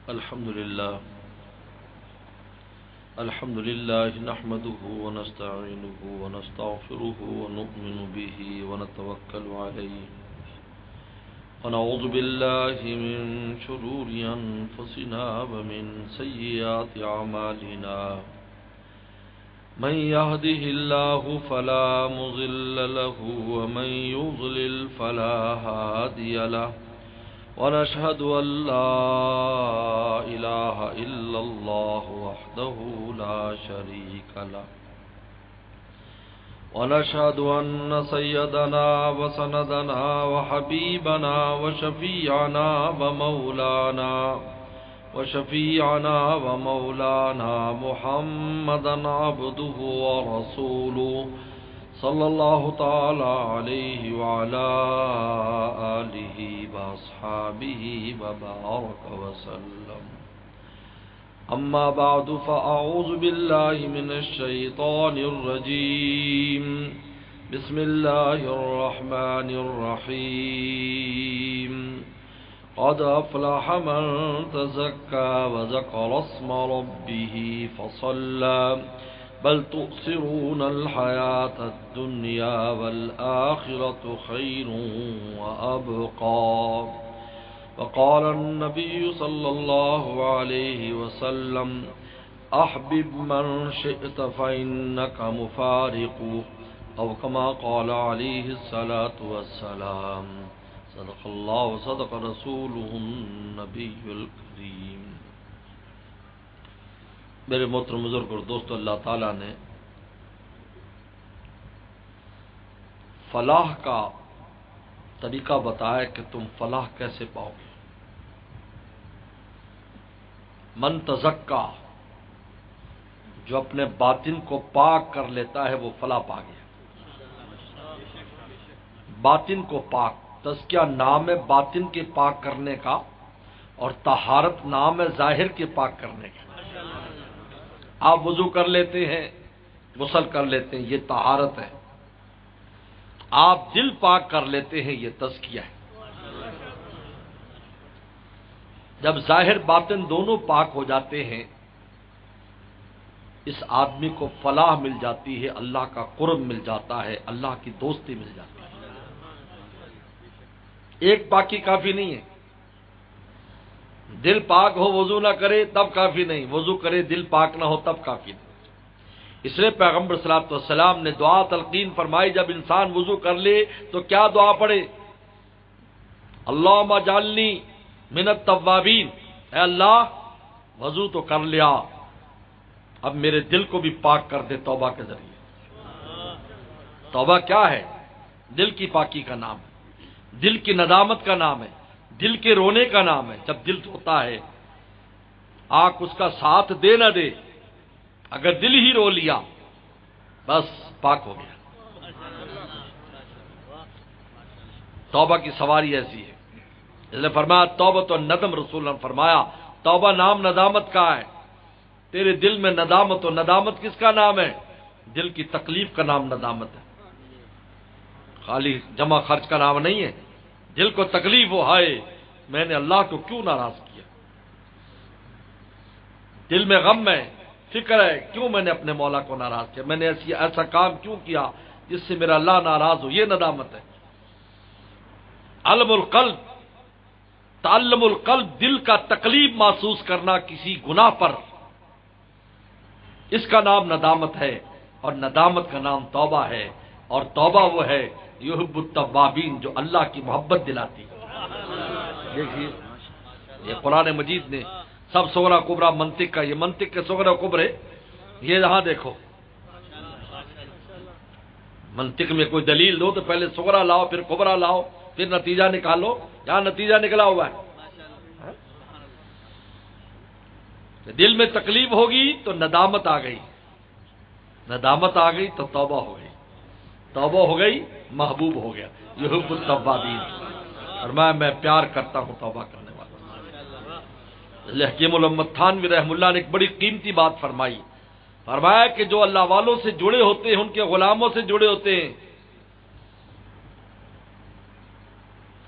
الحمد لله نحمده ونستعينه ونستغفره ونؤمن به ونتوكل عليه ونعوذ بالله من شرور أنفسنا ومن سيئات أعمالنا من يهده الله فلا مضل له ومن يضلل فلا هادي له ونشهد أن لا إله إلا الله وحده لا شريك له ونشهد أن سيدنا وسندنا وحبيبنا وشفيعنا ومولانا محمدا عبده ورسوله صلى الله تعالى عليه وعلى آله وأصحابه وبارك وسلم أما بعد فأعوذ بالله من الشيطان الرجيم بسم الله الرحمن الرحيم قد أفلح من تزكى وذكر اسم ربه فصلى بل تؤثرون الحياة الدنيا والآخرة خير وأبقى وقال النبي صلى الله عليه وسلم أحبب من شئت فإنك مفارق أو كما قال عليه الصلاة والسلام صدق الله وصدق رسوله النبي الكريم. میرے محترم بزرگ اور دوستو، اللہ تعالیٰ نے فلاح کا طریقہ بتایا کہ تم فلاح کیسے پاؤ گے. من تزکا، جو اپنے باطن کو پاک کر لیتا ہے وہ فلاح پا گیا. باطن کو پاک، تزکیہ نام ہے باطن کے پاک کرنے کا، اور طہارت نام ہے ظاہر کے پاک کرنے کا. آپ وضو کر لیتے ہیں، غسل کر لیتے ہیں، یہ طہارت ہے. آپ دل پاک کر لیتے ہیں، یہ تزکیہ ہے. جب ظاہر باطن دونوں پاک ہو جاتے ہیں، اس آدمی کو فلاح مل جاتی ہے، اللہ کا قرب مل جاتا ہے، اللہ کی دوستی مل جاتی ہے. ایک پاکی کافی نہیں ہے. دل پاک ہو وضو نہ کرے تب کافی نہیں، وضو کرے دل پاک نہ ہو تب کافی نہیں. اس لیے پیغمبر صلی اللہ علیہ وسلم نے دعا تلقین فرمائی، جب انسان وضو کر لے تو کیا دعا پڑھے؟ اللہم اجعلنی من التوابین. اے اللہ، وضو تو کر لیا، اب میرے دل کو بھی پاک کر دے توبہ کے ذریعے. توبہ کیا ہے؟ دل کی پاکی کا نام ہے، دل کی ندامت کا نام ہے، دل کے رونے کا نام ہے. جب دل روتا ہے، آنکھ اس کا ساتھ دے نہ دے، اگر دل ہی رو لیا بس پاک ہو گیا. توبہ کی سواری ایسی ہے. اس نے فرمایا توبہ تو ندم، رسول اللہ نے فرمایا توبہ نام ندامت کا ہے. تیرے دل میں ندامت ہو. ندامت کس کا نام ہے؟ دل کی تکلیف کا نام ندامت ہے، خالی جمع خرچ کا نام نہیں ہے. دل کو تکلیف ہو، ہائے میں نے اللہ کو کیوں ناراض کیا. دل میں غم ہے، فکر ہے، کیوں میں نے اپنے مولا کو ناراض کیا، میں نے ایسا کام کیوں کیا جس سے میرا اللہ ناراض ہو. یہ ندامت ہے. علم القلب، تعلم القلب، دل کا تکلیف محسوس کرنا کسی گناہ پر، اس کا نام ندامت ہے. اور ندامت کا نام توبہ ہے. اور توبہ وہ ہے یحب التوابین، جو اللہ کی محبت دلاتی. دیکھیے یہ قرآن مجید نے سب صغرا کبرا منطق کا، یہ منطق کے صغرا کبرے، یہ یہاں دیکھو. منطق میں کوئی دلیل دو تو پہلے صغرا لاؤ، پھر کبرا لاؤ، پھر نتیجہ نکالو. یہاں نتیجہ نکلا ہوا ہے. دل میں تکلیف ہوگی تو ندامت آ گئی، ندامت آ گئی تو توبہ ہو گئی، توبہ ہو گئی محبوب ہو گیا. یحب التوابین، فرمایا میں پیار کرتا ہوں توبہ کرنے والا. حکیم الامت تھانوی رحمہ اللہ نے ایک بڑی قیمتی بات فرمائی. فرمایا کہ جو اللہ والوں سے جڑے ہوتے ہیں، ان کے غلاموں سے جڑے ہوتے ہیں،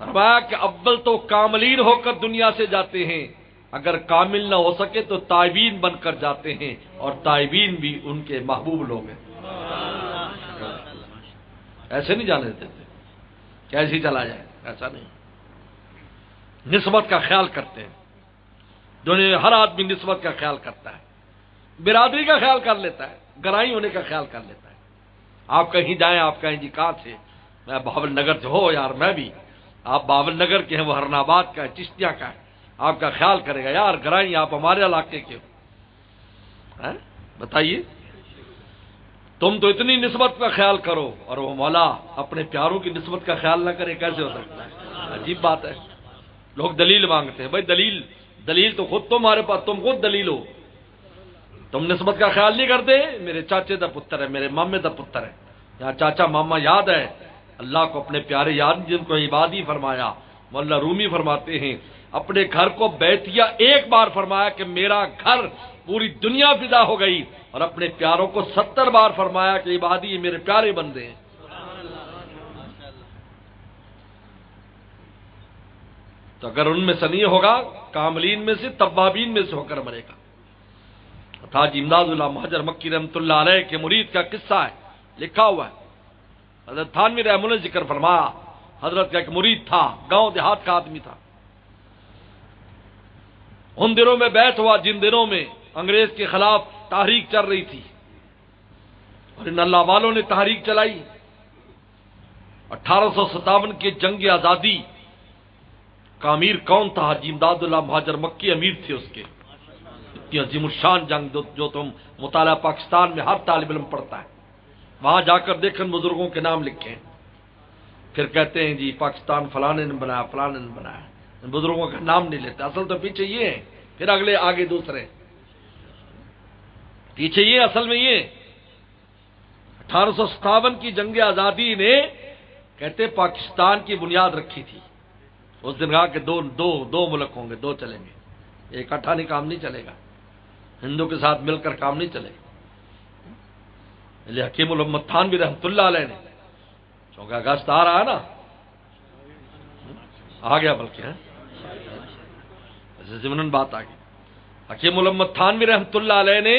فرمایا کہ اول تو کاملین ہو کر دنیا سے جاتے ہیں، اگر کامل نہ ہو سکے تو تائبین بن کر جاتے ہیں، اور تائبین بھی ان کے محبوب لوگ ہیں۔ ایسے نہیں جانے دیتے تھے کہ ایسے ہی چلا جائے، ایسا نہیں، نسبت کا خیال کرتے ہیں۔ دنیا میں ہر آدمی نسبت کا خیال کرتا ہے، برادری کا خیال کر لیتا ہے، گرائی ہونے کا خیال کر لیتا ہے۔ آپ کہیں جائیں، آپ کہیں جی کہاں سے، میں بہاول نگر سے، ہو یار میں بھی، آپ بہاول نگر کے ہیں، وہ ہرن آباد کا ہے، چشتیہ کا ہے، آپ کا خیال کرے گا، یار گرائی آپ ہمارے علاقے کے ہو، بتائیے، تم تو اتنی نسبت کا خیال کرو اور وہ مولا اپنے پیاروں کی نسبت کا خیال نہ کرے، کیسے ہو سکتا ہے؟ عجیب بات ہے۔ لوگ دلیل مانگتے ہیں، بھائی دلیل تو خود تمہارے پاس، تم خود دلیل ہو، تم نسبت کا خیال نہیں کرتے۔ میرے چاچے دا پتر ہے، میرے مامے دا پتر ہے، یہاں چاچا ماما یاد ہے، اللہ کو اپنے پیارے یاد، جن کو عبادی فرمایا۔ مولانا رومی فرماتے ہیں اپنے گھر کو بیتیا ایک بار فرمایا کہ میرا گھر پوری دنیا فدا ہو گئی، اور اپنے پیاروں کو 70 بار فرمایا کہ عبادی یہ میرے پیارے بندے ہیں۔ تو اگر ان میں سے نہیں ہوگا، کاملین میں سے، توابین میں سے ہو کر مرے گا۔ حاجی امداد اللہ مہاجر مکی رحمۃ اللہ علیہ کے مرید کا قصہ ہے، لکھا ہوا ہے، حضرت تھانوی رحمہ اللہ نے ذکر فرمایا، حضرت کا ایک مرید تھا، گاؤں دیہات کا آدمی تھا۔ ان دنوں میں بیعت ہوا جن دنوں میں انگریز کے خلاف تحریک چل رہی تھی، اور ان اللہ والوں نے تحریک چلائی۔ 1857 کی جنگ آزادی کا امیر کون تھا؟ حاجی امداد اللہ مہاجر مکی امیر تھے اس کے۔ اتنی عظیم الشان جنگ جو تم مطالعہ پاکستان میں ہر طالب علم پڑھتا ہے، وہاں جا کر دیکھیں بزرگوں کے نام لکھیں، پھر کہتے ہیں جی پاکستان فلانے نے بنایا، فلانے نے بنایا، ان بزرگوں کا نام نہیں لیتے، اصل تو پیچھے یہ ہے، پھر اگلے آگے دوسرے، پیچھے یہ اصل میں یہ 1857 کی جنگ آزادی نے کہتے پاکستان کی بنیاد رکھی تھی۔ اس دن کہا کہ دو ملک ہوں گے، دو چلیں گے، ایک اکٹھا نہیں، کام نہیں چلے گا، ہندو کے ساتھ مل کر کام نہیں چلے گا۔ حکیم الامت تھانوی رحمۃ اللہ علیہ نے، چونکہ اگست آ رہا ہے نا، آ گیا بلکہ ضمناً بات آ گئی، حکیم الامت تھانوی رحمۃ اللہ علیہ نے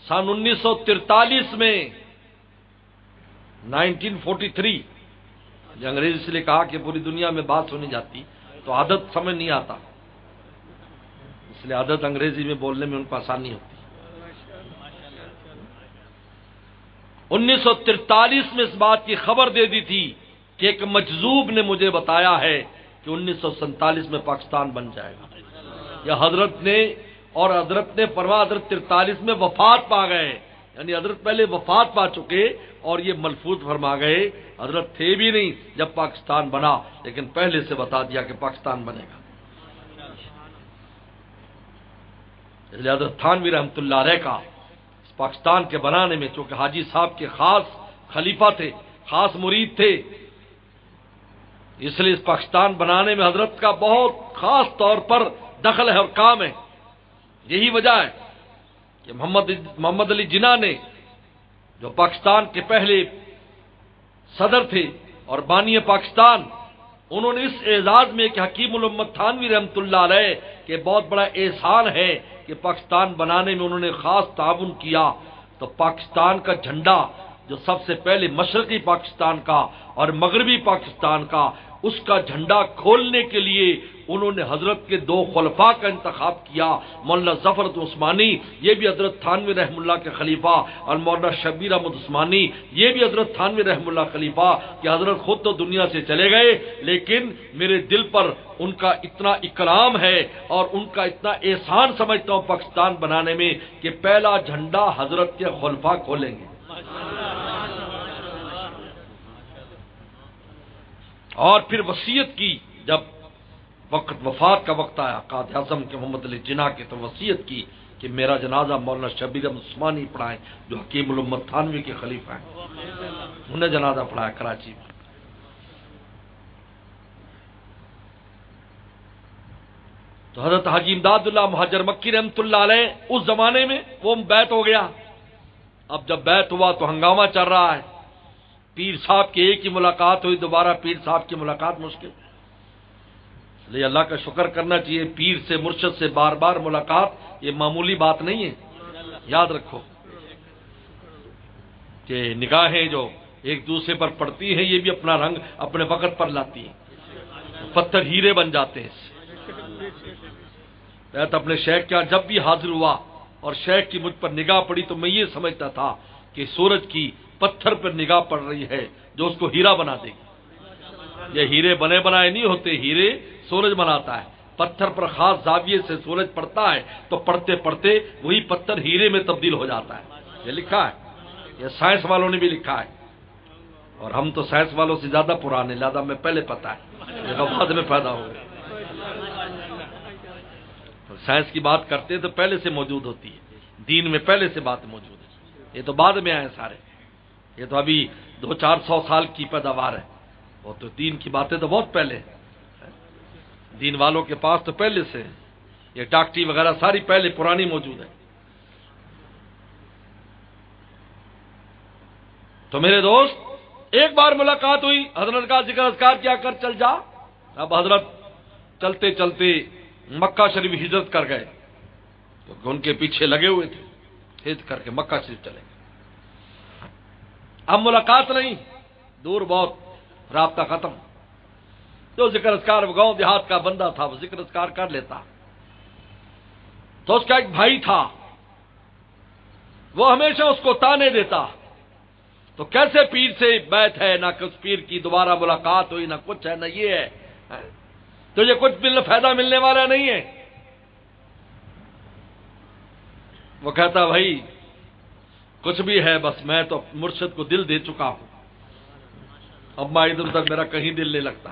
سن 1943 میں 1943 انگریز اس لیے کہا کہ پوری دنیا میں بات سنی جاتی تو عادت سمجھ نہیں آتا، اس لیے عادت انگریزی میں بولنے میں ان کو آسانی ہوتی۔ 1943 میں اس بات کی خبر دے دی تھی کہ ایک مجذوب نے مجھے بتایا ہے کہ 1947 میں پاکستان بن جائے گا، یا حضرت نے فرمایا حضرت 43 میں وفات پا گئے، یعنی حضرت پہلے وفات پا چکے، اور یہ ملفوظ فرما گئے حضرت تھے بھی نہیں جب پاکستان بنا، لیکن پہلے سے بتا دیا کہ پاکستان بنے گا۔ اس لیے حضرت تھانوی رحمۃ اللہ علیہ کا اس پاکستان کے بنانے میں، چونکہ حاجی صاحب کے خاص خلیفہ تھے، خاص مرید تھے، اس لیے اس پاکستان بنانے میں حضرت کا بہت خاص طور پر دخل ہے اور کام ہے۔ یہی وجہ ہے کہ محمد علی جناح نے، جو پاکستان کے پہلے صدر تھے اور بانی پاکستان، انہوں نے اس اعزاز میں کہ حکیم الامت تھانوی رحمۃ اللہ علیہ کہ بہت بڑا احسان ہے کہ پاکستان بنانے میں انہوں نے خاص تعاون کیا، تو پاکستان کا جھنڈا جو سب سے پہلے مشرقی پاکستان کا اور مغربی پاکستان کا، اس کا جھنڈا کھولنے کے لیے انہوں نے حضرت کے 2 خلفاء کا انتخاب کیا، مولانا ظفر عثمانی، یہ بھی حضرت تھانوی رحم اللہ کے خلیفہ، اور مولانا شبیر احمد عثمانی، یہ بھی حضرت تھانوی رحم اللہ خلیفہ، کہ حضرت خود تو دنیا سے چلے گئے، لیکن میرے دل پر ان کا اتنا اکرام ہے اور ان کا اتنا احسان سمجھتا ہوں پاکستان بنانے میں کہ پہلا جھنڈا حضرت کے خلفاء کھولیں گے۔ اور پھر وصیت کی، جب وفات کا وقت آیا قائد اعظم کے محمد علی جناح کے، تو وصیت کی کہ میرا جنازہ مولانا شبیر احمد عثمانی پڑھائیں، جو حکیم الامت تھانوی کے خلیفہ ہیں، انہوں نے جنازہ پڑھایا کراچی میں۔ تو حضرت حاجی امداد اللہ مہاجر مکی رحمۃ اللہ علیہ اس زمانے میں وہ بیعت ہو گیا۔ اب جب بیعت ہوا تو ہنگامہ چل رہا ہے، پیر صاحب کی ایک ہی ملاقات ہوئی، دوبارہ پیر صاحب کی ملاقات مشکل، لیکن اللہ کا شکر کرنا چاہیے، پیر سے مرشد سے بار بار ملاقات یہ معمولی بات نہیں ہے۔ یاد رکھو کہ نگاہیں جو ایک دوسرے پر پڑتی ہیں یہ بھی اپنا رنگ اپنے وقت پر لاتی ہیں، پتھر ہیرے بن جاتے ہیں۔ میں تو اپنے شیخ کیا جب بھی حاضر ہوا اور شیخ کی مجھ پر نگاہ پڑی تو میں یہ سمجھتا تھا کہ سورج کی پتھر پر نگاہ پڑ رہی ہے جو اس کو ہیرا بنا دے گی۔ یہ ہیرے بنے بنائے نہیں ہوتے، ہیرے سورج بناتا ہے۔ پتھر پر خاص زاویے سے سورج پڑتا ہے تو پڑھتے پڑھتے وہی پتھر ہیرے میں تبدیل ہو جاتا ہے۔ یہ لکھا ہے، یہ سائنس والوں نے بھی لکھا ہے، اور ہم تو سائنس والوں سے زیادہ پرانے، لہذا میں پہلے پتا ہے، یہ بعد میں پیدا ہو گئے۔ سائنس کی بات کرتے ہیں تو پہلے سے موجود ہوتی ہے، دین میں پہلے سے بات موجود ہے، یہ تو بعد میں آئے سارے، یہ تو ابھی 200-400 سال کی پیداوار ہے، وہ تو دین کی باتیں تو بہت پہلے ہیں، دین والوں کے پاس تو پہلے سے ہے، یہ ڈاکٹری وغیرہ ساری پہلے پرانی موجود ہے۔ تو میرے دوست ایک بار ملاقات ہوئی، حضرت کا ذکر اذکار کیا کر چل جا۔ اب حضرت چلتے چلتے مکہ شریف ہجرت کر گئے، کیونکہ ان کے پیچھے لگے ہوئے تھے، ہجرت کر کے مکہ شریف چلے گئے۔ اب ملاقات نہیں، دور بہت، رابطہ ختم۔ جو ذکر اذکار گاؤں دیہات کا بندہ تھا وہ ذکر اذکار کر لیتا، تو اس کا ایک بھائی تھا، وہ ہمیشہ اس کو تانے دیتا، تو کیسے پیر سے بیعت ہے، نہ کس پیر کی دوبارہ ملاقات ہوئی، نہ کچھ ہے، نہ یہ ہے، تجھے کچھ فائدہ ملنے والا نہیں ہے۔ وہ کہتا بھائی کچھ بھی ہے، بس میں تو مرشد کو دل دے چکا ہوں، اب میں ادھر ادھر میرا کہیں دل نہیں لگتا۔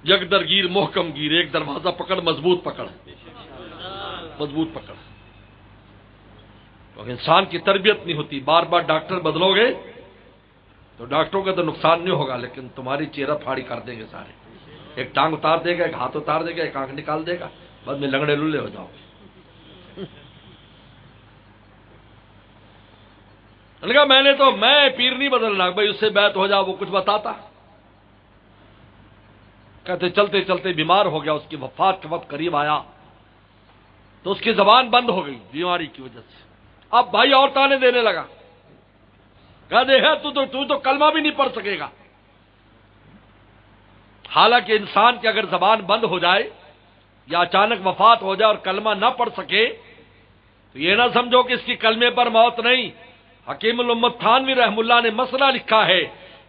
یک درگیر محکم گیر، ایک دروازہ پکڑ مضبوط پکڑ، مضبوط پکڑ۔ تو انسان کی تربیت نہیں ہوتی، بار بار ڈاکٹر بدلو گے تو ڈاکٹروں کا تو نقصان نہیں ہوگا، لیکن تمہاری چہرہ پھاڑی کر دیں گے سارے، ایک ٹانگ اتار دے گا، ایک ہاتھ اتار دے گا، ایک آنکھ نکال دے گا، بعد میں لنگڑے لولے ہو جاؤ گے۔ نے کہا میں پیر نہیں بدلنا، بھائی اس سے بیعت ہو جا، وہ کچھ بتاتا۔ کہتے چلتے چلتے بیمار ہو گیا، اس کی وفات کا وقت قریب آیا تو اس کی زبان بند ہو گئی بیماری کی وجہ سے۔ اب بھائی اور تانے دینے لگا، کہتے ہیں تو کلمہ بھی نہیں پڑھ سکے گا۔ حالانکہ انسان کی اگر زبان بند ہو جائے یا اچانک وفات ہو جائے اور کلمہ نہ پڑھ سکے تو یہ نہ سمجھو کہ اس کی کلمے پر موت نہیں۔ حکیم الامت تھانوی رحم اللہ نے مسئلہ لکھا ہے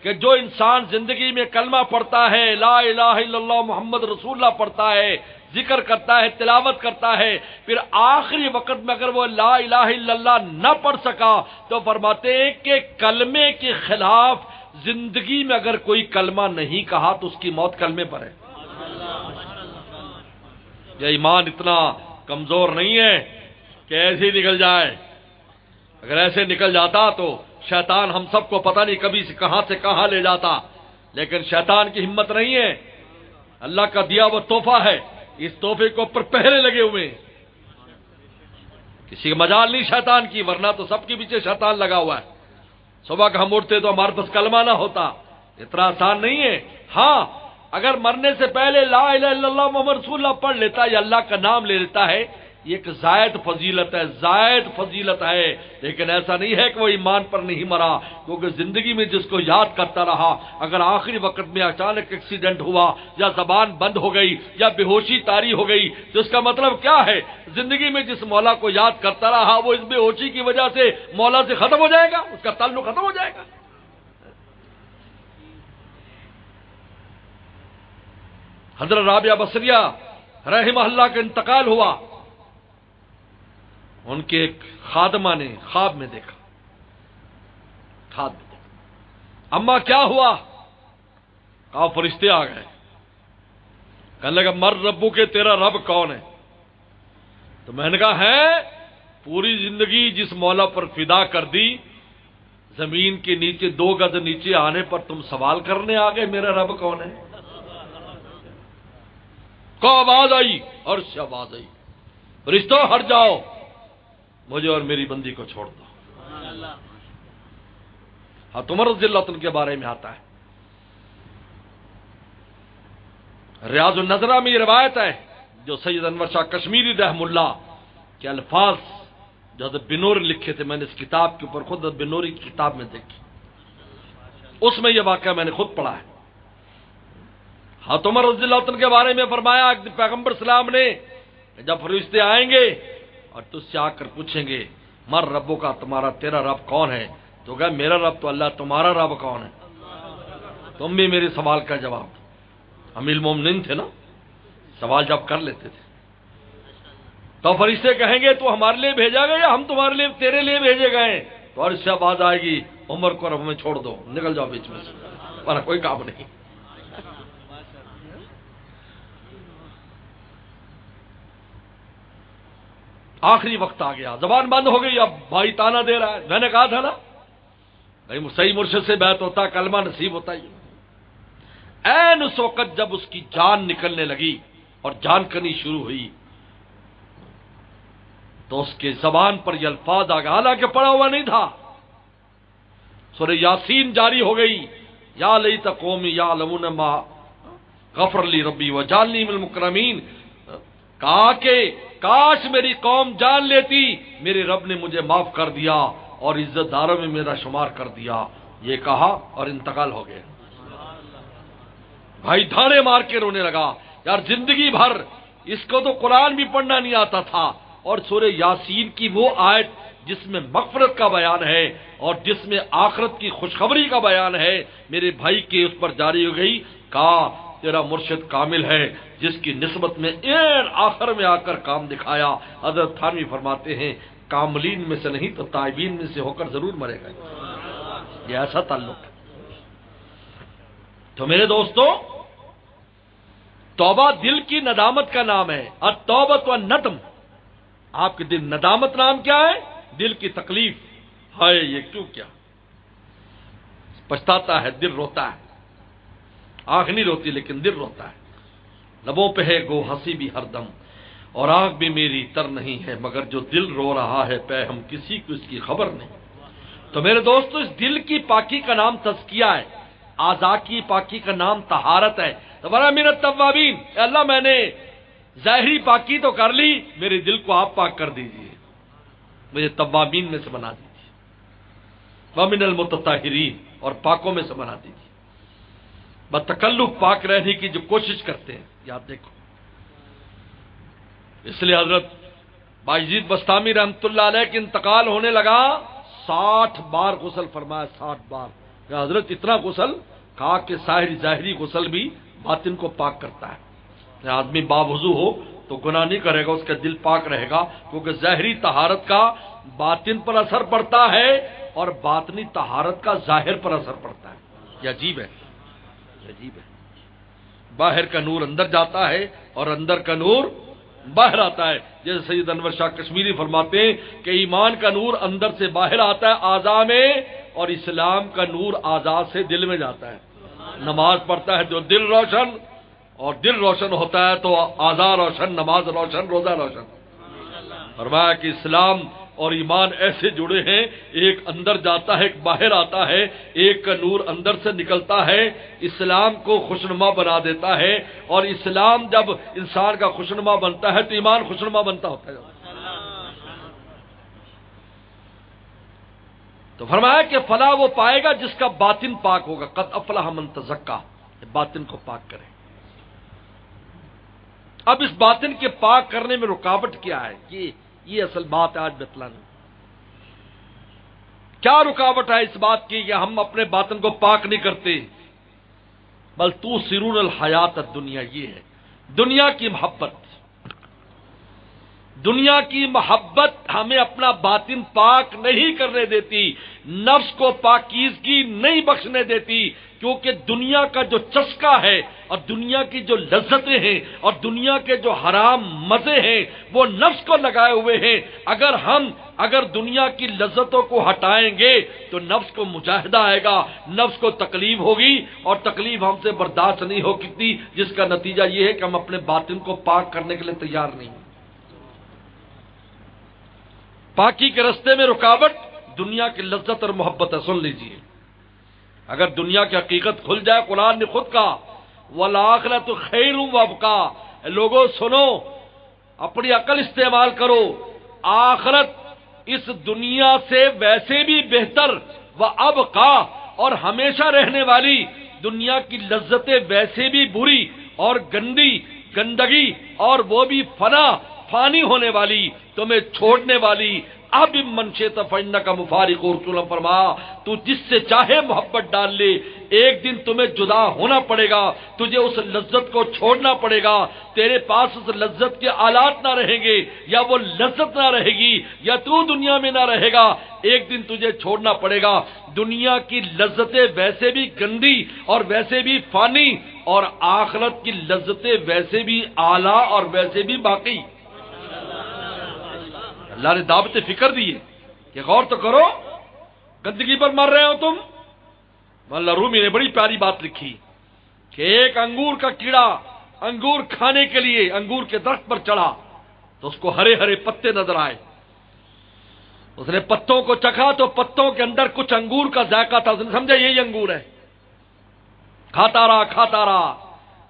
کہ جو انسان زندگی میں کلمہ پڑھتا ہے، لا الہ الا اللہ محمد رسول اللہ پڑھتا ہے، ذکر کرتا ہے، تلاوت کرتا ہے، پھر آخری وقت میں اگر وہ لا الہ الا اللہ نہ پڑھ سکا تو فرماتے ہیں کہ کلمے کے خلاف زندگی میں اگر کوئی کلمہ نہیں کہا تو اس کی موت کلمے پر ہے۔ یہ ایمان اتنا کمزور نہیں ہے کہ ایسے ہی نکل جائے، اگر ایسے نکل جاتا تو شیطان ہم سب کو پتہ نہیں کبھی سے کہاں لے جاتا، لیکن شیطان کی ہمت نہیں ہے، اللہ کا دیا وہ تحفہ ہے، اس تحفے کے اوپر پہرے لگے ہوئے ہیں، کسی کا مجال نہیں شیطان کی، ورنہ تو سب کے پیچھے شیطان لگا ہوا ہے۔ صبح کا ہم اٹھتے تو ہمارے پاس کلمہ نہ ہوتا، اتنا آسان نہیں ہے۔ ہاں اگر مرنے سے پہلے لا الہ الا اللہ محمد رسول اللہ پڑھ لیتا ہے یا اللہ کا نام لے لیتا ہے، یہ ایک زائد فضیلت ہے، زائد فضیلت ہے، لیکن ایسا نہیں ہے کہ وہ ایمان پر نہیں مرا، کیونکہ زندگی میں جس کو یاد کرتا رہا، اگر آخری وقت میں اچانک ایکسیڈنٹ ہوا یا زبان بند ہو گئی یا بے ہوشی طاری ہو گئی تو اس کا مطلب کیا ہے؟ زندگی میں جس مولا کو یاد کرتا رہا وہ اس بے ہوشی کی وجہ سے مولا سے ختم ہو جائے گا، اس کا تعلق ختم ہو جائے گا۔ حضرت رابعہ بصریہ رحمہ اللہ کا انتقال ہوا، ان کے ایک خادمہ نے خواب میں دیکھا، اماں کیا ہوا؟ کہا فرشتے آ گئے، کہنے لگا مر ربو کے تیرا رب کون ہے؟ تو میں نے کہا ہے پوری زندگی جس مولا پر فدا کر دی، زمین کے نیچے 2 گز نیچے آنے پر تم سوال کرنے آ گئے میرا رب کون ہے؟ کو آواز آئی اور سے آواز آئی، فرشتوں ہٹ جاؤ، مجھے اور میری بندی کو چھوڑ دو۔ ہاں عمر رضی اللہ عنہ کے بارے میں آتا ہے، ریاض النظرہ میں یہ روایت ہے جو سید انور شاہ کشمیری رحم اللہ کے الفاظ جو حضرت بنوری لکھے تھے، میں نے اس کتاب کے اوپر خود حضرت بنوری کی کتاب میں دیکھی، اس میں یہ واقعہ میں نے خود پڑھا ہے۔ حضرت عمر رضی اللہ عنہ کے بارے میں فرمایا کہ پیغمبر اسلام نے جب فرشتے آئیں گے اور تجھ سے آ کر پوچھیں گے مر ربوں کا، تیرا رب کون ہے؟ تو کہا میرا رب تو اللہ، تمہارا رب کون ہے؟ تم بھی میرے سوال کا جواب دو۔ امیر المومنین تھے نا، سوال جب کر لیتے تھے تو فرشتے کہیں گے تو ہمارے لیے بھیجا گیا یا ہم تمہارے لیے تیرے لیے بھیجے گئے ہیں؟ تو اور اس سے آواز آئے گی عمر کو رب میں چھوڑ دو، نکل جاؤ بیچ میں سے، ہمارا کوئی کام نہیں۔ آخری وقت آ گیا، زبان بند ہو گئی، اب بھائی تانا دے رہا ہے، میں نے کہا تھا نا صحیح مرشد سے بیعت ہوتا، کلمہ نصیب ہوتا ہی۔ عین اس وقت جب اس کی جان نکلنے لگی اور جان کنی شروع ہوئی تو اس کے زبان پر یہ الفاظ آ گئے، حالانکہ پڑھا ہوا نہیں تھا، سورہ یاسین جاری ہو گئی، یا لیت قومی یعلمون ما غفر لی ربی وجعلنی من المکرمین، کہا کہ کاش میری قوم جان لیتی میرے رب نے مجھے معاف کر دیا اور عزت داروں میں میرا شمار کر دیا، یہ کہا اور انتقال ہو گئے۔ بھائی دھاڑے مار کے رونے لگا، یار زندگی بھر اس کو تو قرآن بھی پڑھنا نہیں آتا تھا، اور سورہ یاسین کی وہ آیت جس میں مغفرت کا بیان ہے اور جس میں آخرت کی خوشخبری کا بیان ہے میرے بھائی کے اس پر جاری ہو گئی۔ کہا تیرا مرشد کامل ہے جس کی نسبت میں این آخر میں آ کر کام دکھایا۔ حضرت تھانوی فرماتے ہیں کاملین میں سے نہیں تو تائبین میں سے ہو کر ضرور مرے گا، یہ ایسا تعلق ہے۔ تو میرے دوستو، توبہ دل کی ندامت کا نام ہے، التوبۃ والندم۔ آپ کے دل ندامت نام کیا ہے؟ دل کی تکلیف، ہائے یہ کیوں کیا، پچھتاتا ہے، دل روتا ہے، آنکھ نہیں روتی لیکن دل روتا ہے۔ لبوں پہ ہے گو ہنسی بھی ہر دم اور آنکھ بھی میری تر نہیں ہے، مگر جو دل رو رہا ہے پہ ہم کسی کو اس کی خبر نہیں۔ تو میرے دوستو، اس دل کی پاکی کا نام تزکیہ ہے، اعضاء کی پاکی کا نام طہارت ہے۔ تمہارا من التوابین، اے اللہ میں نے ظاہری پاکی تو کر لی، میرے دل کو آپ پاک کر دیجئے، مجھے توابین میں سے بنا دیجئے، ومن المتطہرین، اور پاکوں میں سے بنا دیجئے، بتکلف پاک رہنے کی جو کوشش کرتے ہیں۔ یاد دیکھو، اس لیے حضرت بایزید بستامی رحمۃ اللہ علیہ کے انتقال ہونے لگا، 60 بار غسل فرمایا، 60 بار۔ کہ حضرت اتنا غسل، کہا کہ ظاہری غسل بھی باطن کو پاک کرتا ہے۔ آدمی باوضو ہو تو گناہ نہیں کرے گا، اس کا دل پاک رہے گا، کیونکہ ظاہری طہارت کا باطن پر اثر پڑتا ہے اور باطنی طہارت کا ظاہر پر اثر پڑتا ہے۔ یہ عجیب ہے، عجیب ہے۔ باہر کا نور اندر جاتا ہے اور اندر کا نور باہر آتا ہے، جیسے سید انور شاہ کشمیری فرماتے ہیں کہ ایمان کا نور اندر سے باہر آتا ہے اعضاء میں، اور اسلام کا نور اعضاء سے دل میں جاتا ہے۔ نماز پڑھتا ہے جو دل روشن، اور دل روشن ہوتا ہے تو اعضاء روشن، نماز روشن، روزہ روشن۔ فرمایا کہ اسلام اور ایمان ایسے جڑے ہیں، ایک اندر جاتا ہے، ایک باہر آتا ہے، ایک کا نور اندر سے نکلتا ہے، اسلام کو خوشنما بنا دیتا ہے، اور اسلام جب انسان کا خوشنما بنتا ہے تو ایمان خوشنما بنتا ہوتا ہے۔ تو فرمایا کہ فلاح وہ پائے گا جس کا باطن پاک ہوگا، قد افلح من تزکا، باطن کو پاک کرے۔ اب اس باطن کے پاک کرنے میں رکاوٹ کیا ہے، یہ اصل بات ہے آج بتلانا۔ کیا رکاوٹ ہے اس بات کی کہ ہم اپنے باطن کو پاک نہیں کرتے؟ بل تو سرون الحیات الدنیا، یہ ہے دنیا کی محبت۔ دنیا کی محبت ہمیں اپنا باطن پاک نہیں کرنے دیتی، نفس کو پاکیزگی نہیں بخشنے دیتی، کیونکہ دنیا کا جو چسکا ہے اور دنیا کی جو لذتیں ہیں اور دنیا کے جو حرام مزے ہیں وہ نفس کو لگائے ہوئے ہیں۔ اگر دنیا کی لذتوں کو ہٹائیں گے تو نفس کو مجاہدہ آئے گا، نفس کو تکلیف ہوگی، اور تکلیف ہم سے برداشت نہیں ہو سکتی، جس کا نتیجہ یہ ہے کہ ہم اپنے باطن کو پاک کرنے کے لیے تیار نہیں ہیں۔ پاکی کے رستے میں رکاوٹ دنیا کی لذت اور محبت ہے۔ سن لیجئے، اگر دنیا کی حقیقت کھل جائے، قرآن نے خود کہا والآخرۃ خیر وابقا. لوگوں سنو، اپنی عقل استعمال کرو، آخرت اس دنیا سے ویسے بھی بہتر و ابقا اور ہمیشہ رہنے والی. دنیا کی لذتیں ویسے بھی بری اور گندگی اور وہ بھی فانی ہونے والی، تمہیں چھوڑنے والی. اب منشیت فإنک مفارق رسول فرما، تو جس سے چاہے محبت ڈال لے، ایک دن تمہیں جدا ہونا پڑے گا، تجھے اس لذت کو چھوڑنا پڑے گا. تیرے پاس اس لذت کے آلات نہ رہیں گے، یا وہ لذت نہ رہے گی، یا تو دنیا میں نہ رہے گا. ایک دن تجھے چھوڑنا پڑے گا. دنیا کی لذتیں ویسے بھی گندی اور ویسے بھی فانی، اور آخرت کی لذتیں ویسے بھی اعلیٰ اور ویسے بھی باقی. اللہ نے دعوت فکر دی ہے کہ غور تو کرو، گندگی پر مر رہے ہو تم. مولانا رومی نے بڑی پیاری بات لکھی کہ ایک انگور کا کیڑا انگور کھانے کے لیے انگور کے درخت پر چڑھا تو اس کو ہرے ہرے پتے نظر آئے. اس نے پتوں کو چکھا تو پتوں کے اندر کچھ انگور کا ذائقہ تھا. اس نے سمجھا یہی انگور ہے. کھاتا رہا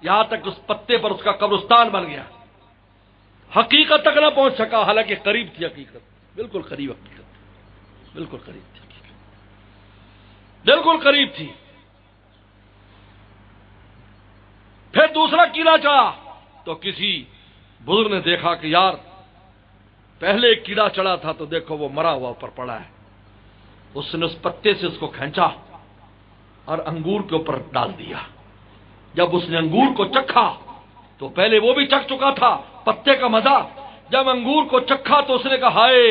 یہاں تک اس پتے پر اس کا قبرستان بن گیا. حقیقت تک نہ پہنچ سکا، حالانکہ قریب تھی حقیقت، بالکل قریب حقیقت، بالکل قریب تھی حقیقت، بالکل قریب تھی. پھر دوسرا کیڑا چڑھا تو کسی بزرگ نے دیکھا کہ یار پہلے ایک کیڑا چڑھا تھا تو دیکھو وہ مرا ہوا اوپر پڑا ہے. اس نے اس پتے سے اس کو کھینچا اور انگور کے اوپر ڈال دیا. جب اس نے انگور کو چکھا تو پہلے وہ بھی چکھ چکا تھا پتے کا مزہ. جب انگور کو چکھا تو اس نے کہا ہائے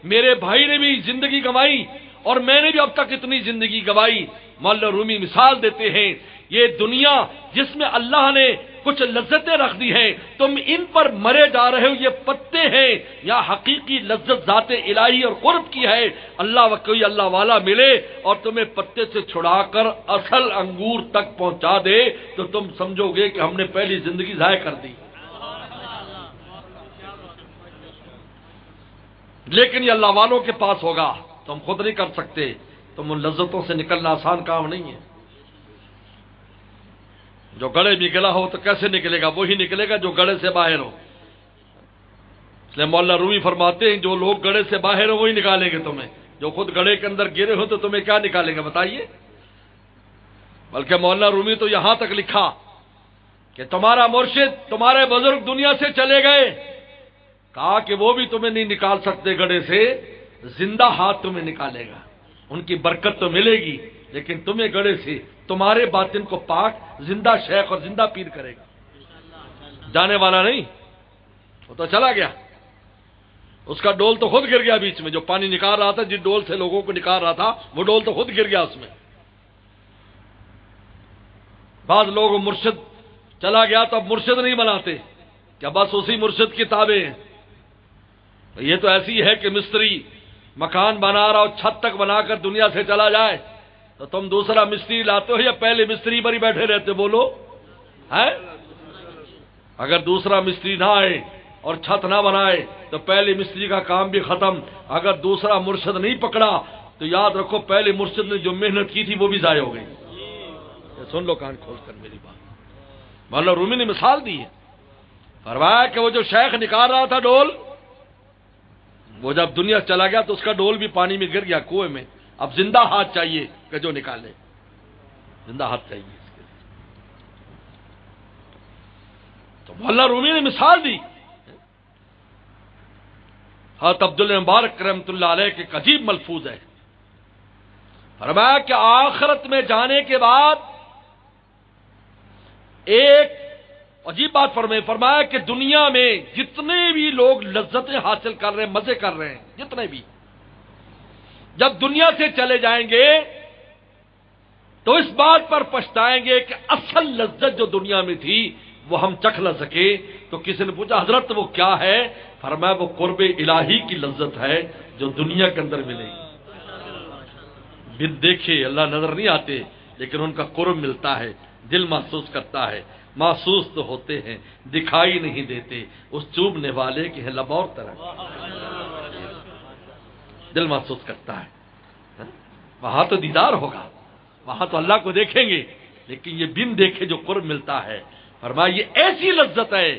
میرے بھائی نے بھی زندگی گنوائی اور میں نے بھی اب تک اتنی زندگی گنوائی. مولانا رومی مثال دیتے ہیں، یہ دنیا جس میں اللہ نے کچھ لذتیں رکھ دی ہیں، تم ان پر مرے جا رہے ہو. یہ پتے ہیں یا حقیقی لذت ذات الہی اور قرب کی ہے. اللہ و کوئی اللہ والا ملے اور تمہیں پتے سے چھڑا کر اصل انگور تک پہنچا دے تو تم سمجھو گے کہ ہم نے پہلی زندگی ضائع کر دی. لیکن یہ اللہ والوں کے پاس ہوگا، تم خود نہیں کر سکتے. تم ان لذتوں سے نکلنا آسان کام نہیں ہے. جو گڑے میں گلا ہو تو کیسے نکلے گا؟ وہی نکلے گا جو گڑے سے باہر ہو. اس لیے مولانا رومی فرماتے ہیں جو لوگ گڑے سے باہر ہو وہی نکالیں گے تمہیں. جو خود گڑے کے اندر گرے ہو تو تمہیں کیا نکالیں گے بتائیے؟ بلکہ مولانا رومی تو یہاں تک لکھا کہ تمہارا مرشد تمہارے بزرگ دنیا سے چلے گئے، کہا کہ وہ بھی تمہیں نہیں نکال سکتے گڑے سے، زندہ ہاتھ تمہیں نکالے گا. ان کی برکت تو ملے گی لیکن تمہیں گڑے سے تمہارے باطن کو پاک زندہ شیخ اور زندہ پیر کرے گا. جانے والا نہیں، وہ تو چلا گیا. اس کا ڈول تو خود گر گیا بیچ میں. جو پانی نکال رہا تھا، جس ڈول سے لوگوں کو نکال رہا تھا، وہ ڈول تو خود گر گیا اس میں. بعض لوگ مرشد چلا گیا تو اب مرشد نہیں بناتے، کیا بس اسی مرشد کی تابع ہیں. یہ تو ایسی ہے کہ مستری مکان بنا رہا اور چھت تک بنا کر دنیا سے چلا جائے تو تم دوسرا مستری لاتے ہو یا پہلے مستری پر ہی بیٹھے رہتے؟ بولو ہے. اگر دوسرا مستری نہ آئے اور چھت نہ بنائے تو پہلے مستری کا کام بھی ختم. اگر دوسرا مرشد نہیں پکڑا تو یاد رکھو پہلے مرشد نے جو محنت کی تھی وہ بھی ضائع ہو گئی. سن لو کان کھول کر میری بات. مولانا رومی نے مثال دی ہے، فرمایا کہ وہ جو شیخ نکال رہا تھا ڈول، وہ جب دنیا چلا گیا تو اس کا ڈول بھی پانی میں گر گیا کنویں میں. اب زندہ ہاتھ چاہیے کہ جو نکالے، زندہ ہاتھ چاہیے اس کے لیے. تو مولانا رومی نے مثال دی. حضرت عبدالمبارک رحمۃ اللہ علیہ کے ایک عجیب ملفوظ ہے. فرمایا کہ آخرت میں جانے کے بعد ایک عجیب بات فرمایا کہ دنیا میں جتنے بھی لوگ لذتیں حاصل کر رہے ہیں، مزے کر رہے ہیں، جتنے بھی جب دنیا سے چلے جائیں گے تو اس بات پر پچھتائیں گے کہ اصل لذت جو دنیا میں تھی وہ ہم چکھ نہ سکے. تو کسی نے پوچھا حضرت وہ کیا ہے؟ فرمایا وہ قرب الہی کی لذت ہے جو دنیا کے اندر ملے گی. بن دیکھے اللہ نظر نہیں آتے لیکن ان کا قرب ملتا ہے، دل محسوس کرتا ہے. محسوس تو ہوتے ہیں، دکھائی نہیں دیتے، اس چوبنے والے کے ہیں لب اور طرح. دل محسوس کرتا ہے. وہاں تو دیدار ہوگا، وہاں تو اللہ کو دیکھیں گے. لیکن یہ بن دیکھے جو قرب ملتا ہے، فرمایا یہ ایسی لذت ہے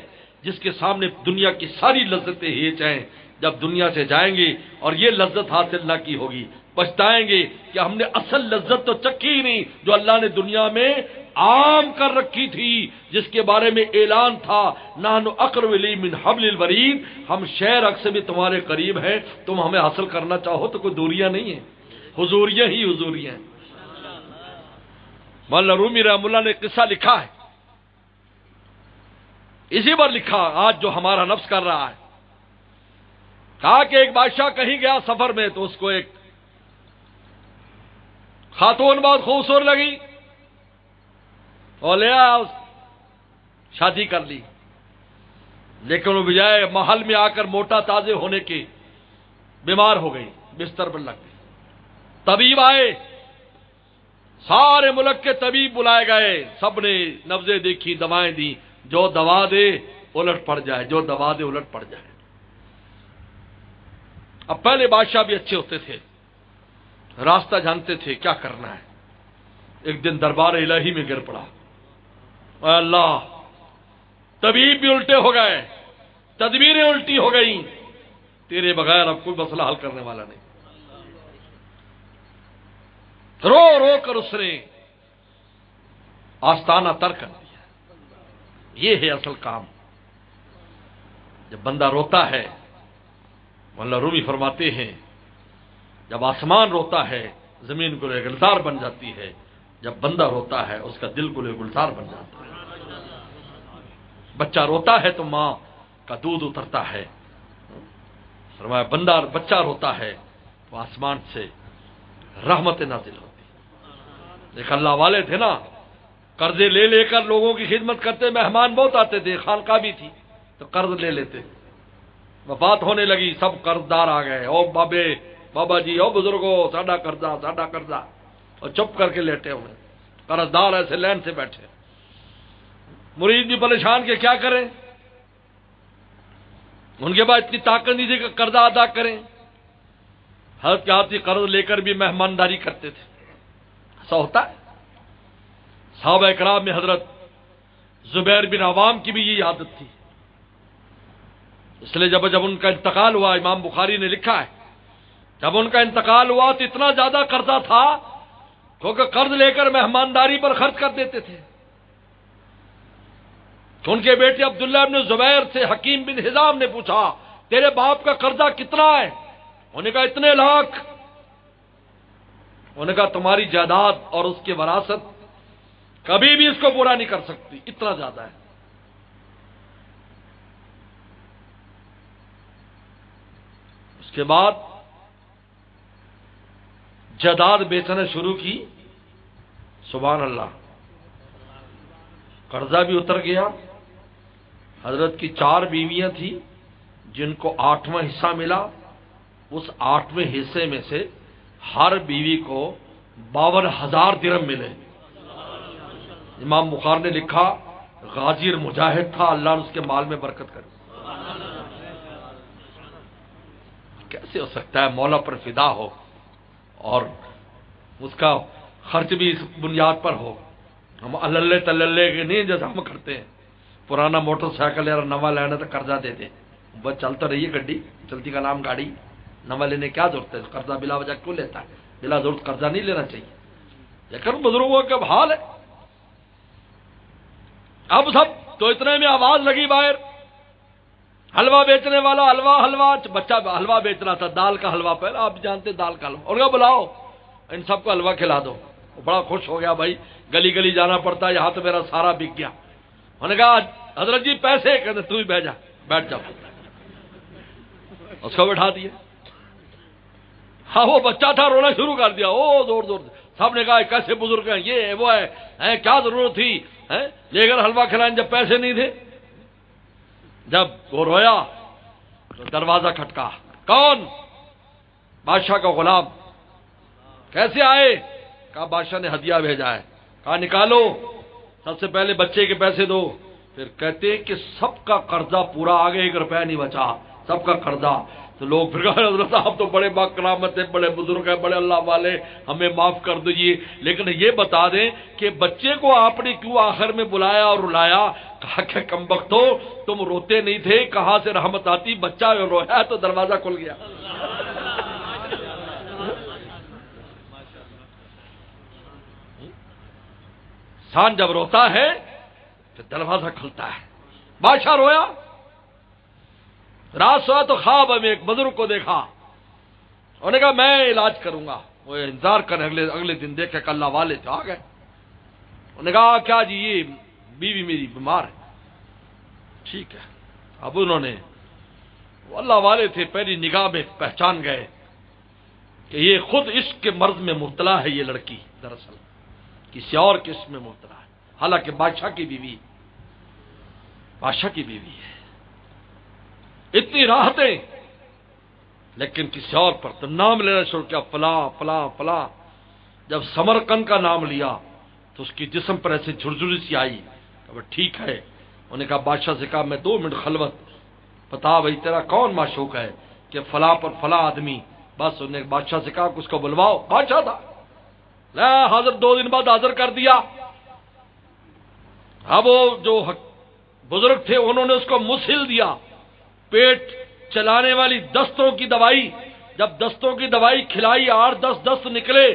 جس کے سامنے دنیا کی ساری لذتیں ہیچ ہیں۔ جب دنیا سے جائیں گے اور یہ لذت حاصل نہ کی ہوگی، پچھتائیں گے کہ ہم نے اصل لذت تو چکھی ہی نہیں جو اللہ نے دنیا میں عام کر رکھی تھی، جس کے بارے میں اعلان تھا نحن اقرب الیہ من حبل الورید، ہم شہر اک سے بھی تمہارے قریب ہیں، تم ہمیں حاصل کرنا چاہو تو کوئی دوریاں نہیں ہیں، حضوریاں ہی حضوریاں ہیں۔ مولانا رومی رحمہ اللہ نے قصہ لکھا ہے، اسی پر لکھا آج جو ہمارا نفس کر رہا ہے۔ کہا کہ ایک بادشاہ کہیں گیا سفر میں تو اس کو ایک خاتون بہت خوبصورت لگی اور لے آیا، شادی کر لی، لیکن وہ بجائے محل میں آ کر موٹا تازے ہونے کے بیمار ہو گئی، بستر پر لگ گئی۔ طبیب آئے، سارے ملک کے طبیب بلائے گئے، سب نے نبضیں دیکھی، دوائیں دی، جو دوا دے الٹ پڑ جائے، جو دوا دے الٹ پڑ جائے۔ اب پہلے بادشاہ بھی اچھے ہوتے تھے، راستہ جانتے تھے کیا کرنا ہے۔ ایک دن دربار الہی میں گر پڑا، اے اللہ طبیب بھی الٹے ہو گئے، تدبیریں الٹی ہو گئیں، تیرے بغیر اب کوئی مسئلہ حل کرنے والا نہیں۔ رو رو کر اس نے آستانہ ترک کر دیا۔ یہ ہے اصل کام۔ جب بندہ روتا ہے، مولانا رومی فرماتے ہیں جب آسمان روتا ہے زمین کو لے گلزار بن جاتی ہے، جب بندہ روتا ہے اس کا دل کو لے گلزار بن جاتا ہے۔ بچہ روتا ہے تو ماں کا دودھ اترتا ہے، فرمایا بچہ روتا ہے تو آسمان سے رحمت نازل ہوتی۔ ایک اللہ والے تھے نا، قرضے لے لے کر لوگوں کی خدمت کرتے، مہمان بہت آتے تھے، خانقاہ بھی تھی تو قرض لے لیتے، وفات ہونے لگی، سب قرض دار آ گئے، او بابا جی، او بزرگوں، ساڈا قرضہ، اور چپ کر کے لیٹے ہوئے، قرض دار ایسے لین سے بیٹھے، مرید بھی پریشان کہ کیا کریں، ان کے بعد اتنی طاقت نہیں تھی کہ قرضہ ادا کریں۔ حضرت کے ہاتھ سے قرض لے کر بھی مہمانداری کرتے تھے، ایسا ہوتا ہے۔ صحابہ کرام میں حضرت زبیر بن عوام کی بھی یہی عادت تھی، اس لیے جب ان کا انتقال ہوا، امام بخاری نے لکھا ہے جب ان کا انتقال ہوا تو اتنا زیادہ قرضہ تھا کیونکہ قرض لے کر مہمانداری پر خرچ کر دیتے تھے۔ تو ان کے بیٹے عبداللہ بن زبیر سے حکیم بن حزام نے پوچھا تیرے باپ کا قرضہ کتنا ہے؟ انہوں نے کہا اتنے لاکھ۔ انہوں نے کہا تمہاری جائیداد اور اس کی وراثت کبھی بھی اس کو پورا نہیں کر سکتی، اتنا زیادہ ہے۔ اس کے بعد جائیداد بیچنا شروع کی، سبحان اللہ، قرضہ بھی اتر گیا۔ حضرت کی 4 بیویاں تھیں جن کو 8واں حصہ ملا، اس 8ویں حصے میں سے ہر بیوی کو 52,000 درہم ملے۔ امام بخاری نے لکھا غازی اور مجاہد تھا، اللہ نے اس کے مال میں برکت کر دی۔ کیسے ہو سکتا ہے مولا پر فدا ہو اور اس کا خرچ بھی اس بنیاد پر ہو؟ ہم اللہ تللے کے نہیں جیسا ہم کرتے ہیں، پرانا موٹر سائیکل یا نوا لینا تو قرضہ دے دیں، بس چلتا رہیے گڈی، چلتی کا نام گاڑی، نوا لینے کیا ضرورت ہے؟ قرضہ بلا وجہ کیوں لیتا ہے؟ بلا ضرورت قرضہ نہیں لینا چاہیے۔ لیکن بزرگوں کا حال ہے۔ اب سب تو اتنے میں آواز لگی باہر، حلوہ بیچنے والا حلوہ، بچہ حلوہ بیچ رہا تھا، دال کا حلوہ، پہلے آپ جانتے دال کا حلوہ، اور کہا بلاؤ ان سب کو حلوہ کھلا دو۔ وہ بڑا خوش ہو گیا، بھائی گلی گلی جانا پڑتا ہے، یہاں تو میرا سارا بک گیا۔ انہوں نے کہا حضرت جی پیسے، کہتے تو ہی بیٹھ جا، اس کو بٹھا دیا۔ ہاں وہ بچہ تھا، رونا شروع کر دیا، او زور زور سے۔ سب نے کہا کیسے بزرگ ہیں، یہ ہے وہ ہے، کیا ضرورت تھی لے کر حلوہ کھلائیں جب پیسے نہیں تھے؟ جب وہ رویا تو دروازہ کھٹکا، کون؟ بادشاہ کا غلام۔ کیسے آئے؟ کہا بادشاہ نے ہدیہ بھیجا ہے۔ کہا نکالو، سب سے پہلے بچے کے پیسے دو۔ پھر کہتے ہیں کہ سب کا قرضہ پورا آ گیا، 1 روپیہ نہیں بچا، سب کا قرضہ. تو لوگ پھر کہا حضرت صاحب تو بڑے با کرامت ہیں، بڑے بزرگ ہیں، بڑے اللہ والے، ہمیں معاف کر دیجیے. لیکن یہ بتا دیں کہ بچے کو آپ نے کیوں آخر میں بلایا اور رلایا؟ کہا کہ کمبختو تم روتے نہیں تھے، کہاں سے رحمت آتی؟ بچہ رویا تو دروازہ کھل گیا. انسان جب روتا ہے تو دروازہ کھلتا ہے. بادشاہ رویا، رات سویا تو خواب میں ایک بزرگ کو دیکھا. انہوں نے کہا میں علاج کروں گا. وہ انتظار کریں، اگلے دن دیکھے کہ اللہ والے تھے، آ گئے. انہوں نے کہا کیا جی یہ بیوی میری بیمار ہے. ٹھیک ہے. اب انہوں نے، وہ اللہ والے تھے، پہلی نگاہ میں پہچان گئے کہ یہ خود عشق کے مرض میں مبتلا ہے. یہ لڑکی دراصل کسی اور کے عشق میں مبتلا ہے، حالانکہ بادشاہ کی بیوی ہے. اتنی راحتیں، لیکن کسی اور پر تو نام لینا شروع کیا، فلاں فلاں فلاں. جب سمرقند کا نام لیا تو اس کی جسم پر ایسے جھرجھری سی آئی. کہ ٹھیک ہے. انہوں نے کہا بادشاہ سے کہا میں 2 منٹ خلوت، بتا بھائی تیرا کون معشوق ہے؟ کہ فلاں پر فلاں آدمی. بس انہوں نے بادشاہ سے کہا کہ اس کو بلواؤ. بادشاہ تھا حاضر، 2 دن بعد حاضر کر دیا. اب وہ جو بزرگ تھے انہوں نے اس کو مسل دیا، پیٹ چلانے والی دستوں کی دوائی. جب دستوں کی دوائی کھلائی، 8-10 دست نکلے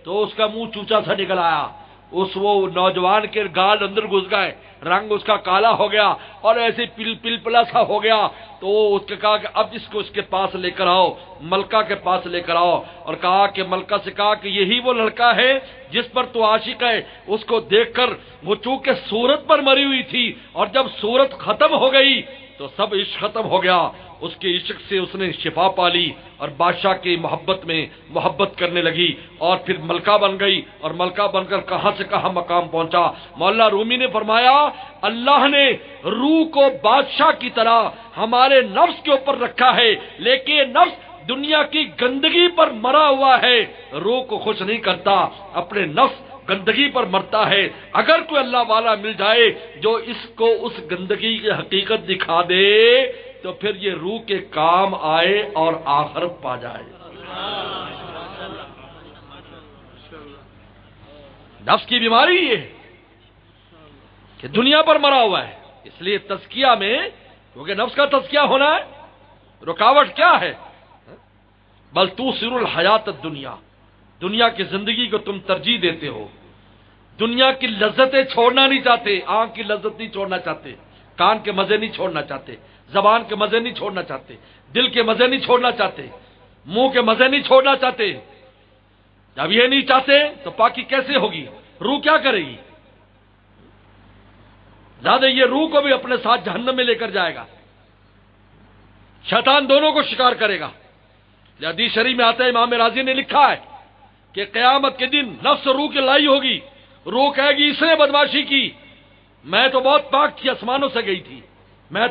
تو اس کا منہ چوچا سا نکل آیا. وہ نوجوان کے گال اندر گھس گئے، رنگ اس کا کالا ہو گیا اور ایسے پلا سا ہو گیا. تو اس نے کہا کہ اب اس کو اس کے پاس لے کر آؤ، ملکہ کے پاس لے کر آؤ. اور کہا کہ ملکہ سے کہا کہ یہی وہ لڑکا ہے جس پر تو عاشق ہے. اس کو دیکھ کر وہ چونکہ صورت پر مری ہوئی تھی، اور جب صورت ختم ہو گئی تو سب عشق ختم ہو گیا. اس کے عشق سے اس نے شفا پا لی اور بادشاہ کی محبت میں محبت کرنے لگی، اور پھر ملکہ بن گئی. اور ملکہ بن کر کہاں سے کہاں مقام پہنچا. مولانا رومی نے فرمایا اللہ نے روح کو بادشاہ کی طرح ہمارے نفس کے اوپر رکھا ہے، لیکن نفس دنیا کی گندگی پر مرا ہوا ہے، روح کو خوش نہیں کرتا، اپنے نفس گندگی پر مرتا ہے. اگر کوئی اللہ والا مل جائے جو اس کو اس گندگی کی حقیقت دکھا دے تو پھر یہ روح کے کام آئے اور آخرت پا جائے. نفس کی بیماری یہ ہے کہ دنیا پر مرا ہوا ہے. اس لیے تزکیہ میں، کیونکہ نفس کا تزکیہ ہونا ہے، رکاوٹ کیا ہے؟ بل توثر الحیات الدنیا، دنیا کی زندگی کو تم ترجیح دیتے ہو. دنیا کی لذتیں چھوڑنا نہیں چاہتے، آنکھ کی لذت نہیں چھوڑنا چاہتے، کان کے مزے نہیں چھوڑنا چاہتے، زبان کے مزے نہیں چھوڑنا چاہتے، دل کے مزے نہیں چھوڑنا چاہتے، منہ کے مزے نہیں چھوڑنا چاہتے. جب یہ نہیں چاہتے تو پاکی کیسے ہوگی؟ روح کیا کرے گی؟ زیادہ یہ روح کو بھی اپنے ساتھ جہنم میں لے کر جائے گا. شیطان دونوں کو شکار کرے گا. حدیث شریف میں آتا ہے، امام راضی نے لکھا ہے کہ قیامت کے دن نفس روح کی لڑائی ہوگی. روح کہے گی اس نے بدماشی کی، میں تو بہت پاک تھی، آسمانوں سے گئی تھی، میں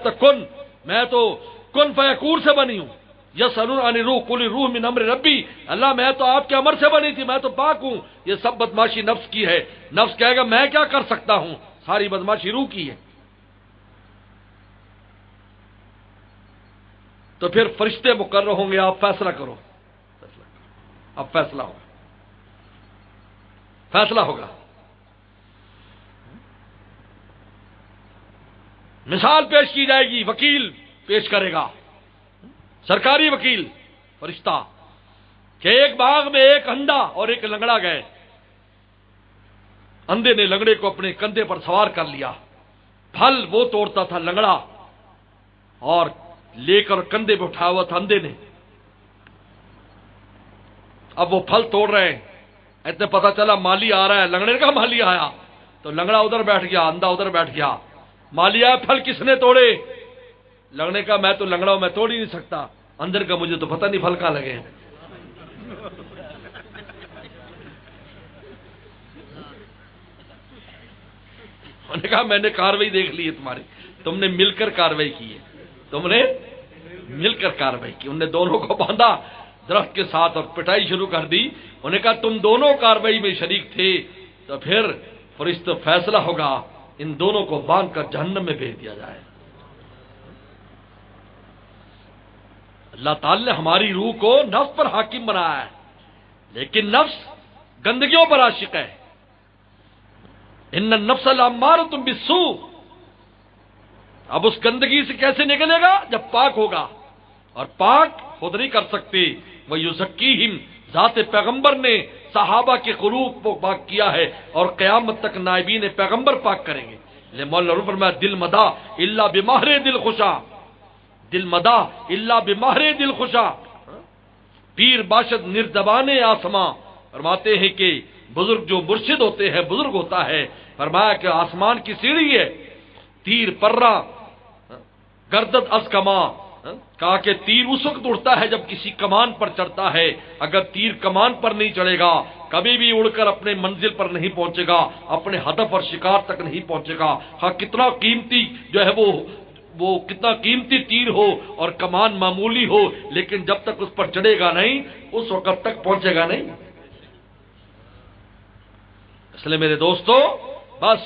تو کن فیکون سے بنی ہوں. یسألون عن الروح قل الروح من امر ربی، اللہ میں تو آپ کے امر سے بنی تھی، میں تو پاک ہوں. یہ سب بدماشی نفس کی ہے. نفس کہے گا میں کیا کر سکتا ہوں، ساری بدماشی روح کی ہے. تو پھر فرشتے مقرر ہوں گے، آپ فیصلہ کرو. اب فیصلہ ہوگا. مثال پیش کی جائے گی، وکیل پیش کرے گا، سرکاری وکیل فرشتہ، کہ ایک باغ میں ایک اندھا اور ایک لنگڑا گئے. اندھے نے لنگڑے کو اپنے کندھے پر سوار کر لیا. پھل وہ توڑتا تھا لنگڑا، اور لے کر کندھے پہ اٹھایا ہوا تھا اندھے نے. اب وہ پھل توڑ رہے ہیں، اتنے پتا چلا مالی آ رہا ہے. لنگڑے نے کہا مالی آیا، تو لنگڑا ادھر بیٹھ گیا، اندھا ادھر بیٹھ گیا. مالی آیا، پھل کس نے توڑے؟ لنگڑے کا میں تو لنگڑا ہوں، میں توڑ ہی نہیں سکتا. اندر کا مجھے تو پتہ نہیں پھل کہاں لگے ہیں. انہوں نے کہا میں نے کاروائی دیکھ لی ہے تمہاری، تم نے مل کر کاروائی کی ہے، انہوں نے دونوں کو باندھا درخت کے ساتھ اور پٹائی شروع کر دی. انہوں نے کہا تم دونوں کاروائی میں شریک تھے، تو پھر فرشتہ فیصلہ ہوگا، ان دونوں کو باندھ کر جہنم میں بھیج دیا جائے. اللہ تعالی نے ہماری روح کو نفس پر حاکم بنایا ہے، لیکن نفس گندگیوں پر عاشق ہے۔ ان النفس لامارۃ بالسوء، اب اس گندگی سے کیسے نکلے گا؟ جب پاک ہوگا، اور پاک خود نہیں کر سکتے۔ وَيُزَكِّيهِمْ، ذات پیغمبر نے صحابہ کے قلوب کو پاک کیا ہے، اور قیامت تک نائبین پیغمبر پاک کریں گے۔ لے مولانا روح فرمایا دل مدا الا بمہر دل خوشا، دل مدا الا بمہر دل خوشا۔ پیر باشد نردبان آسماں، فرماتے ہیں کہ بزرگ جو مرشد ہوتے ہیں، بزرگ ہوتا ہے، فرمایا کہ آسمان کی سیڑھی ہے، تیر پرہ گردد از کما، کہا کہ تیر اس وقت اڑتا ہے جب کسی کمان پر چڑھتا ہے، اگر تیر کمان پر نہیں چڑھے گا کبھی بھی اڑ کر اپنے منزل پر نہیں پہنچے گا، اپنے ہدف اور شکار تک نہیں پہنچے گا۔ ہاں کتنا قیمتی جو ہے وہ کتنا قیمتی تیر ہو اور کمان معمولی ہو، لیکن جب تک اس پر چڑھے گا نہیں اس وقت تک پہنچے گا نہیں۔ اس لیے میرے دوستو، بس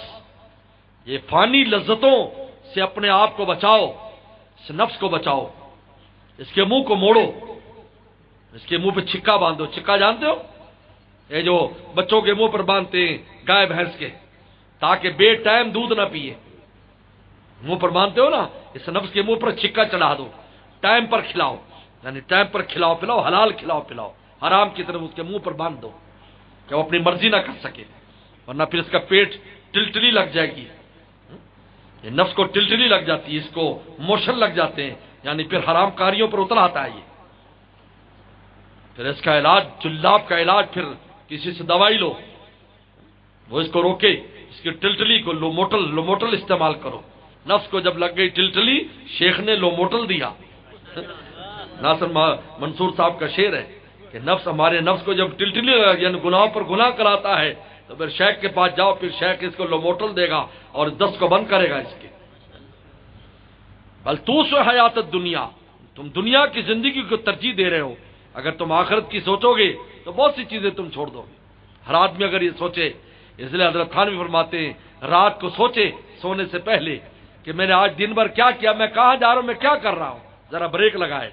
یہ فانی لذتوں سے اپنے آپ کو بچاؤ، اس نفس کو بچاؤ، اس کے منہ کو موڑو، اس کے منہ پہ چھکا باندھو۔ چھکا جانتے ہو؟ یہ جو بچوں کے منہ پر باندھتے ہیں گائے بھینس کے، تاکہ بے ٹائم دودھ نہ پیے، منہ پر باندھتے ہو نا، اس نفس کے منہ پر چھکا چڑھا دو، ٹائم پر کھلاؤ، یعنی ٹائم پر کھلاؤ پلاؤ، حلال کھلاؤ پلاؤ، حرام کی طرف اس کے منہ پر باندھ دو کہ وہ اپنی مرضی نہ کر سکے، ورنہ پھر اس کا پیٹ ٹلٹلی لگ جائے گی۔ یہ نفس کو ٹلٹلی لگ جاتی ہے، اس کو موشن لگ جاتے ہیں، یعنی پھر حرام کاریوں پر اتر آتا ہے یہ۔ پھر اس کا علاج، جلاب کا علاج، پھر کسی سے دوائی لو، وہ اس کو روکے، اس کی ٹلٹلی کو لوموٹل استعمال کرو۔ نفس کو جب لگ گئی ٹلٹلی، شیخ نے لوموٹل دیا۔ ناصر منصور صاحب کا شعر ہے کہ نفس، ہمارے نفس کو جب ٹلٹلی یعنی گناہوں پر گناہ کراتا ہے تو پھر شیخ کے پاس جاؤ، پھر شیخ اس کو لوموٹل دے گا اور دست کو بند کرے گا اس کے۔ بل توسو حیات الدنیا، تم دنیا کی زندگی کو ترجیح دے رہے ہو، اگر تم آخرت کی سوچو گے تو بہت سی چیزیں تم چھوڑ دو گے۔ ہر آدمی اگر یہ سوچے، اس لیے حضرت تھانوی فرماتے ہیں رات کو سوچے سونے سے پہلے کہ میں نے آج دن بھر کیا کیا، میں کہاں جا رہا ہوں، میں کیا کر رہا ہوں، ذرا بریک لگائے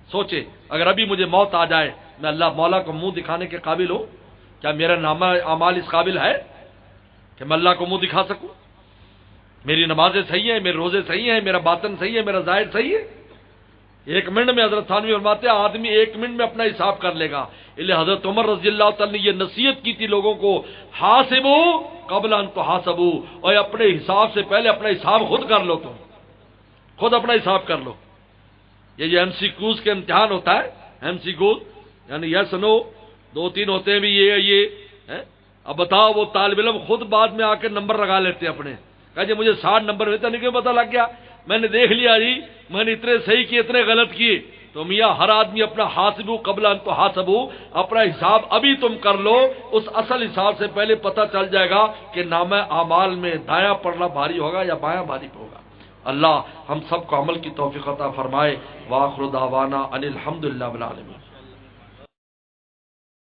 سوچے، اگر ابھی مجھے موت آ جائے میں اللہ مولا کو منہ دکھانے کے قابل ہوں؟ کیا میرا نامہ اعمال اس قابل ہے کہ میں اللہ کو منہ دکھا سکوں؟ میری نمازیں صحیح ہیں، میرے روزے صحیح ہیں، میرا باطن صحیح ہے، میرا ظاہر صحیح ہے؟ ایک منٹ میں حضرت تھانوی فرماتے ہیں آدمی ایک منٹ میں اپنا حساب کر لے گا۔ اس لیے حضرت عمر رضی اللہ تعالی نے یہ نصیحت کی تھی لوگوں کو، حاسبو قبل ان تحاسبو، اور اپنے حساب سے پہلے اپنا حساب خود کر لو، تم خود اپنا حساب کر لو۔ یہ جو ایم سی کیوز کے امتحان ہوتا ہے، ایم سی کیوز یعنی یس نو، 2-3 ہوتے ہیں بھی یہ اب بتاؤ، وہ طالب علم خود بعد میں آ کے نمبر لگا لیتے ہیں اپنے، کہا جی مجھے 60 نمبر ہوتا نہیں، کیوں پتہ لگ گیا، میں نے دیکھ لیا جی میں نے اتنے صحیح کیے اتنے غلط کیے۔ تو میاں ہر آدمی اپنا حاسبو قبل ان تحاسبو، اپنا حساب ابھی تم کر لو، اس اصل حساب سے پہلے پتہ چل جائے گا کہ نامہ اعمال میں دایاں پڑھنا بھاری ہوگا یا بایاں بھاری ہوگا۔ اللہ ہم سب کو عمل کی توفیق عطا فرمائے۔ وآخر دعوانا ان الحمد للہ رب العالمین۔